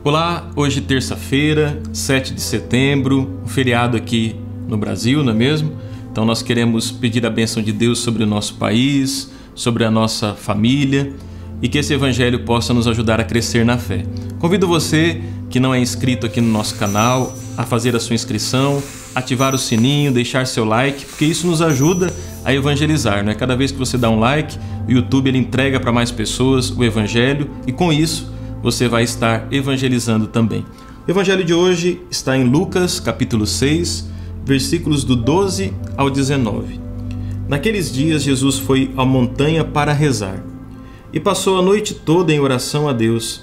Olá, hoje terça-feira, 7 de setembro, um feriado aqui no Brasil, não é mesmo? Então nós queremos pedir a bênção de Deus sobre o nosso país, sobre a nossa família e que esse evangelho possa nos ajudar a crescer na fé. Convido você que não é inscrito aqui no nosso canal a fazer a sua inscrição, ativar o sininho, deixar seu like, porque isso nos ajuda a evangelizar, né? Cada vez que você dá um like, o YouTube ele entrega para mais pessoas o evangelho e com isso você vai estar evangelizando também. O evangelho de hoje está em Lucas, capítulo 6, versículos do 12 ao 19. Naqueles dias Jesus foi à montanha para rezar e passou a noite toda em oração a Deus.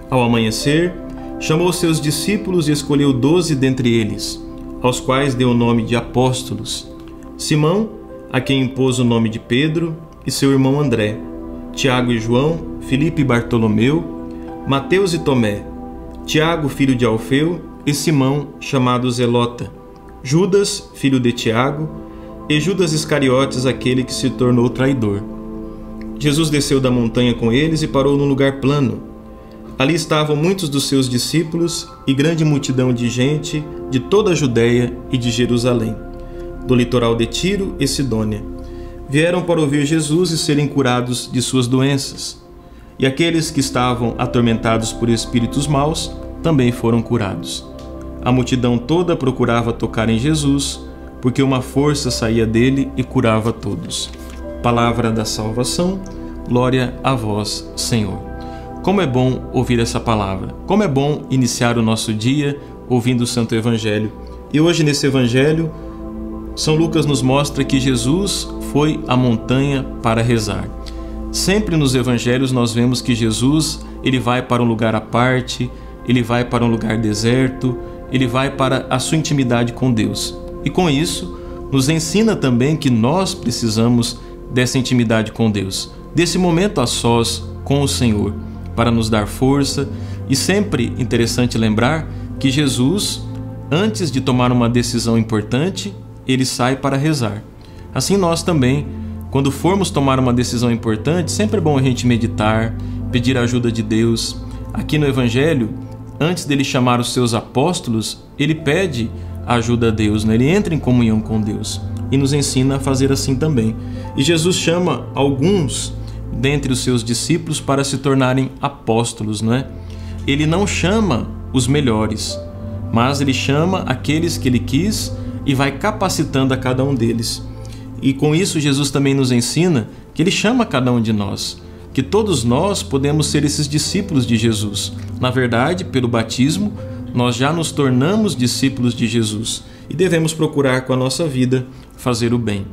Ao amanhecer, chamou seus discípulos e escolheu 12 dentre eles, aos quais deu o nome de apóstolos: Simão, a quem impôs o nome de Pedro, e seu irmão André, Tiago e João, Filipe e Bartolomeu, Mateus e Tomé, Tiago, filho de Alfeu, e Simão, chamado Zelota, Judas, filho de Tiago, e Judas Iscariotes, aquele que se tornou traidor. Jesus desceu da montanha com eles e parou num lugar plano. Ali estavam muitos dos seus discípulos e grande multidão de gente de toda a Judéia e de Jerusalém, do litoral de Tiro e Sidônia. Vieram para ouvir Jesus e serem curados de suas doenças. E aqueles que estavam atormentados por espíritos maus também foram curados. A multidão toda procurava tocar em Jesus, porque uma força saía dele e curava todos. Palavra da salvação, glória a vós, Senhor. Como é bom ouvir essa palavra, como é bom iniciar o nosso dia ouvindo o Santo Evangelho. E hoje nesse Evangelho, São Lucas nos mostra que Jesus foi à montanha para rezar. Sempre nos Evangelhos nós vemos que Jesus ele vai para um lugar à parte, ele vai para um lugar deserto, ele vai para a sua intimidade com Deus. E com isso, nos ensina também que nós precisamos dessa intimidade com Deus, desse momento a sós com o Senhor, para nos dar força. E sempre interessante lembrar que Jesus, antes de tomar uma decisão importante, ele sai para rezar. Assim nós também, quando formos tomar uma decisão importante, sempre é bom a gente meditar, pedir a ajuda de Deus. Aqui no Evangelho, antes dele chamar os seus apóstolos, ele pede a ajuda a Deus, né? Ele entra em comunhão com Deus e nos ensina a fazer assim também. E Jesus chama alguns dentre os seus discípulos para se tornarem apóstolos, não é? Ele não chama os melhores, mas ele chama aqueles que ele quis e vai capacitando a cada um deles. E com isso Jesus também nos ensina que ele chama cada um de nós, que todos nós podemos ser esses discípulos de Jesus. Na verdade, pelo batismo, nós já nos tornamos discípulos de Jesus e devemos procurar com a nossa vida fazer o bem.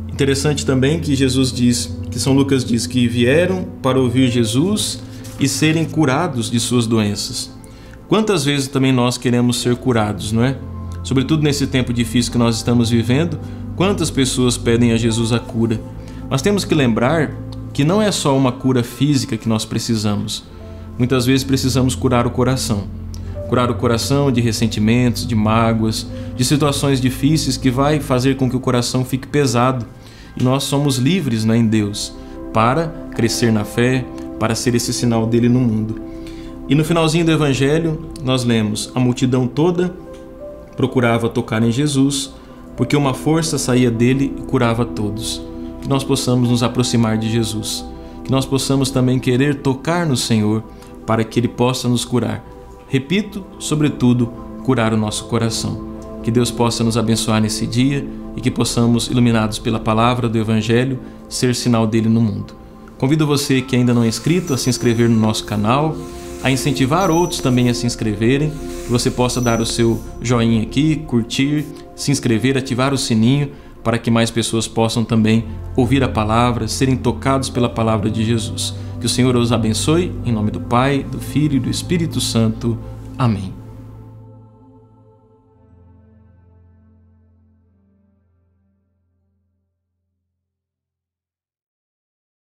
Interessante também que Jesus diz, que São Lucas diz que vieram para ouvir Jesus e serem curados de suas doenças. Quantas vezes também nós queremos ser curados, não é? Sobretudo nesse tempo difícil que nós estamos vivendo, quantas pessoas pedem a Jesus a cura. Mas temos que lembrar que não é só uma cura física que nós precisamos. Muitas vezes precisamos curar o coração. Curar o coração de ressentimentos, de mágoas, de situações difíceis que vai fazer com que o coração fique pesado. E nós somos livres, né, em Deus para crescer na fé, para ser esse sinal dele no mundo. E no finalzinho do Evangelho nós lemos: a multidão toda procurava tocar em Jesus, porque uma força saía dele e curava todos. Que nós possamos nos aproximar de Jesus, que nós possamos também querer tocar no Senhor para que ele possa nos curar. Repito, sobretudo, curar o nosso coração. Que Deus possa nos abençoar nesse dia e que possamos, iluminados pela palavra do Evangelho, ser sinal dele no mundo. Convido você que ainda não é inscrito a se inscrever no nosso canal, a incentivar outros também a se inscreverem, que você possa dar o seu joinha aqui, curtir, se inscrever, ativar o sininho, para que mais pessoas possam também ouvir a palavra, serem tocados pela palavra de Jesus. Que o Senhor os abençoe, em nome do Pai, do Filho e do Espírito Santo. Amém.